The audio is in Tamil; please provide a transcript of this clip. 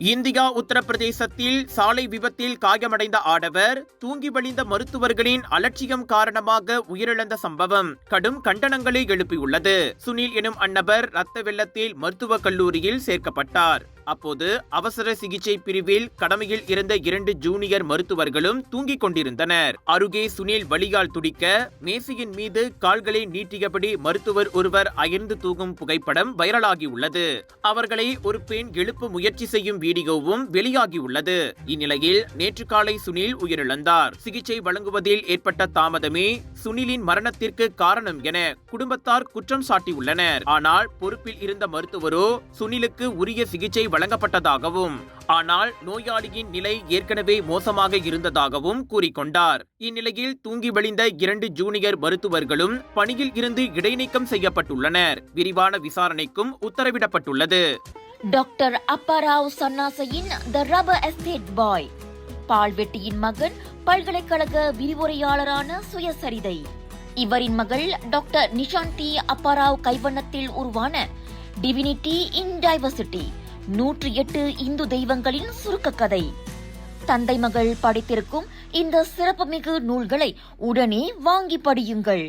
இந்தியா உத்தரப்பிரதேசத்தில் சாலை விபத்தில் காயமடைந்த ஆடவர் தூங்கி வழிந்த மருத்துவர்களின் அலட்சியம் காரணமாக உயிரிழந்த சம்பவம் கடும் கண்டனங்களை எழுப்பியுள்ளது. சுனில் எனும் அந்நபர் ரத்த வெள்ளத்தில் மருத்துவக் கல்லூரியில் சேர்க்கப்பட்டார். அப்போது அவசர சிகிச்சை பிரிவில் கடமையில் இருந்த 2 ஜூனியர் மருத்துவர்களும் தூங்கிக் கொண்டிருந்தனர். அருகே சுனில் வலியால் துடிக்க மேசையின் மீது கால்களை நீட்டியபடி மருத்துவர் ஒருவர் அயர்ந்து தூங்கும் புகைப்படம் வைரலாகியுள்ளது. அவர்களை ஒரு பெண் எழுப்ப முயற்சி செய்யும் வீடியோவும் வெளியாகியுள்ளது. இந்நிலையில் நேற்று காலை சுனில் உயிரிழந்தார். சிகிச்சை வழங்குவதில் ஏற்பட்ட தாமதமே சுனிலின் மரணத்திற்கு காரணம் என குடும்பத்தார் குற்றம் சாட்டியுள்ளனர். ஆனால் பொறுப்பில் இருந்த மருத்துவரோ சுனிலுக்கு உரிய சிகிச்சை வழங்கப்பட்டதாகவும் ஆனால் நோயாளியின் நிலை ஏற்கனவே மோசமாக இருந்ததாகவும் கூறிக்கொண்டார். இந்நிலையில் தூங்கி வழிந்த 2 ஜூனியர் மருத்துவர்களும் பணியில் இருந்து இடைநீக்கம் செய்யப்பட்டுள்ளனர். விரிவான விசாரணைக்கும் உத்தரவிடப்பட்டுள்ளது. டாக்டர் அப்பாராவ் சன்னாசையின் தி ரப்பர் எஸ்டேட் பாய், பால்வெட்டியின் மகன், பல்கலைக்கழக விரிவுரையாளரான சுயசரிதை. இவரின் மகள் டாக்டர் நிஷாந்தி அப்பாராவ் கைவண்ணத்தில் உருவான டிவினிட்டி இன் டைவர்சிட்டி 108 இந்து தெய்வங்களின் சுருக்க கதை. தந்தை மகள் படித்திருக்கும் இந்த சிறப்புமிகு நூல்களை உடனே வாங்கி படியுங்கள்.